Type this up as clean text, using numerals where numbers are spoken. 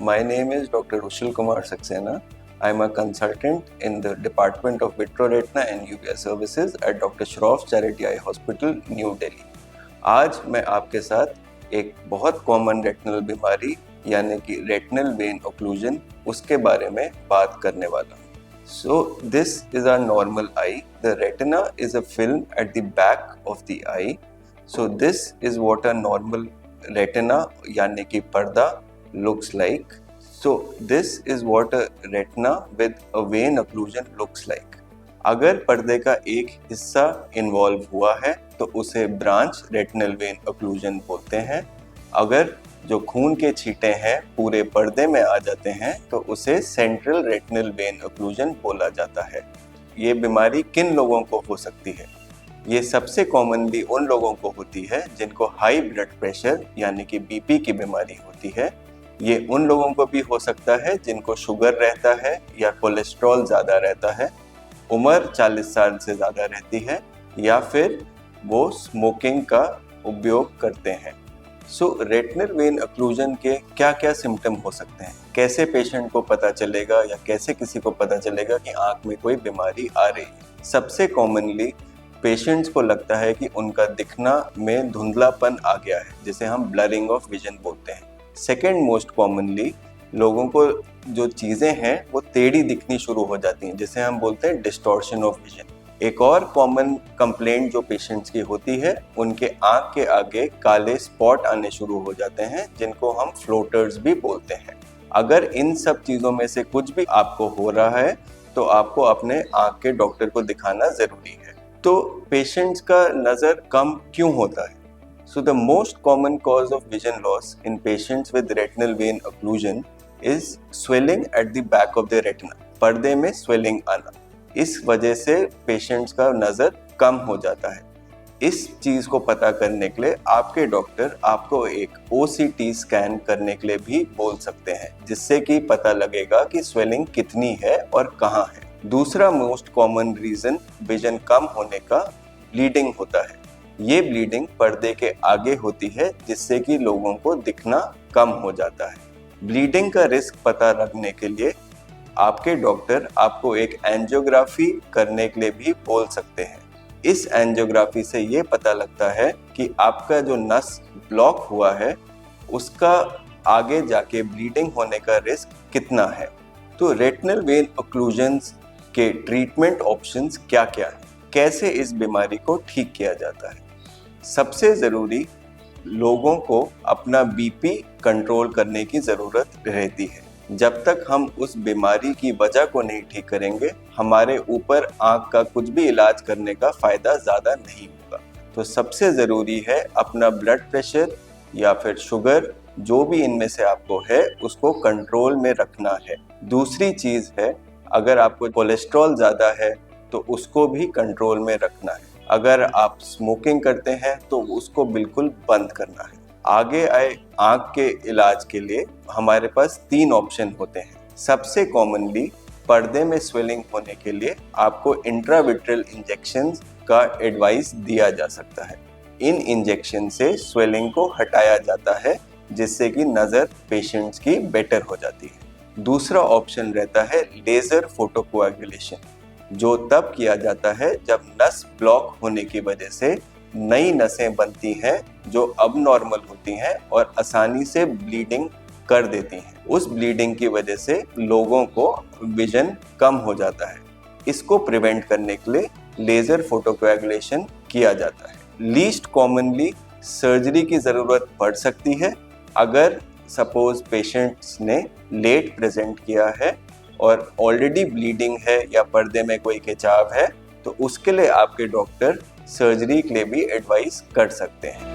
My name is Dr. Rushil Kumar Saxena. I am a consultant in the Department of Vitreoretina and Uvea Services at Dr. Shroff Charity Eye Hospital, New Delhi. आज मैं आपके साथ एक बहुत common retinal बीमारी यानी कि retinal vein occlusion उसके बारे में बात करने वाला हूँ. So this is our normal eye. The retina is a film at the back of the eye. So this is what a normal retina यानी कि पर्दा looks like. So this is what a retina with a vein occlusion looks like. अगर पर्दे का एक हिस्सा involve हुआ है तो उसे ब्रांच रेटिनल वेन ओक्लूजन बोलते हैं. अगर जो खून के छींटे हैं पूरे पर्दे में आ जाते हैं तो उसे सेंट्रल रेटिनल वेन ओक्लूजन बोला जाता है. ये बीमारी किन लोगों को हो सकती है? ये सबसे कॉमनली उन लोगों को होती है जिनको हाई ब्लड प्रेशर यानी कि बीपी की बीमारी होती है. ये उन लोगों को भी हो सकता है जिनको शुगर रहता है या कोलेस्ट्रॉल ज़्यादा रहता है, उम्र 40 साल से ज़्यादा रहती है या फिर वो स्मोकिंग का उपयोग करते हैं. सो रेटिनल वेन ओक्लूजन के क्या क्या सिम्टम हो सकते हैं? कैसे पेशेंट को पता चलेगा या कैसे किसी को पता चलेगा कि आँख में कोई बीमारी आ रही है? सबसे कॉमनली पेशेंट्स को लगता है कि उनका दिखना में धुंधलापन आ गया है, जिसे हम ब्लरिंग ऑफ विजन बोलते हैं. सेकेंड मोस्ट कॉमनली लोगों को जो चीज़ें हैं वो टेढ़ी दिखनी शुरू हो जाती हैं, जिसे हम बोलते हैं डिस्टॉर्शन ऑफ विजन. एक और कॉमन कंप्लेंट जो पेशेंट्स की होती है, उनके आँख के आगे काले स्पॉट आने शुरू हो जाते हैं, जिनको हम फ्लोटर्स भी बोलते हैं. अगर इन सब चीज़ों में से कुछ भी आपको हो रहा है तो आपको अपने आँख के डॉक्टर को दिखाना ज़रूरी है. तो पेशेंट्स का नज़र कम क्यों होता है? So the most common cause of vision loss in patients with retinal vein occlusion is swelling at the back of the retina. पर्दे में swelling आना, इस वजह से पेशेंट्स का नज़र कम हो जाता है. इस चीज़ को पता करने के लिए आपके डॉक्टर आपको एक OCT स्कैन करने के लिए भी बोल सकते हैं, जिससे कि पता लगेगा कि स्वेलिंग कितनी है और कहाँ है. दूसरा मोस्ट कॉमन रीज़न विजन कम होने का ब्लीडिंग होता है. ये ब्लीडिंग पर्दे के आगे होती है, जिससे कि लोगों को दिखना कम हो जाता है. ब्लीडिंग का रिस्क पता लगने के लिए आपके डॉक्टर आपको एक एंजियोग्राफी करने के लिए भी बोल सकते हैं. इस एंजियोग्राफी से ये पता लगता है कि आपका जो नस ब्लॉक हुआ है उसका आगे जाके ब्लीडिंग होने का रिस्क कितना है. तो रेटिनल वेन ओक्लूजन्स के ट्रीटमेंट ऑप्शंस क्या क्या हैं? कैसे इस बीमारी को ठीक किया जाता है? सबसे ज़रूरी लोगों को अपना बीपी कंट्रोल करने की ज़रूरत रहती है. जब तक हम उस बीमारी की वजह को नहीं ठीक करेंगे, हमारे ऊपर आँख का कुछ भी इलाज करने का फ़ायदा ज़्यादा नहीं होगा. तो सबसे ज़रूरी है अपना ब्लड प्रेशर या फिर शुगर, जो भी इनमें से आपको है, उसको कंट्रोल में रखना है. दूसरी चीज़ है, अगर आपको कोलेस्ट्रॉल ज़्यादा है तो उसको भी कंट्रोल में रखना है. अगर आप स्मोकिंग करते हैं तो उसको बिल्कुल बंद करना है. आगे आए आँख के इलाज के लिए हमारे पास 3 ऑप्शन होते हैं. सबसे कॉमनली पर्दे में स्वेलिंग होने के लिए आपको इंट्राविट्रियल इंजेक्शंस का एडवाइस दिया जा सकता है. इन इंजेक्शन से स्वेलिंग को हटाया जाता है, जिससे कि नज़र पेशेंट्स की बेटर हो जाती है. दूसरा ऑप्शन रहता है लेज़र फोटोकोएगुलेशन, जो तब किया जाता है जब नस ब्लॉक होने की वजह से नई नसें बनती हैं जो अब नॉर्मल होती हैं और आसानी से ब्लीडिंग कर देती हैं. उस ब्लीडिंग की वजह से लोगों को विजन कम हो जाता है. इसको प्रिवेंट करने के लिए लेज़र फोटोकोएगुलेशन किया जाता है. लीस्ट कॉमनली सर्जरी की ज़रूरत पड़ सकती है अगर सपोज पेशेंट्स ने लेट प्रेजेंट किया है और ऑलरेडी ब्लीडिंग है या पर्दे में कोई खिंचाव है, तो उसके लिए आपके डॉक्टर सर्जरी के लिए भी एडवाइस कर सकते हैं.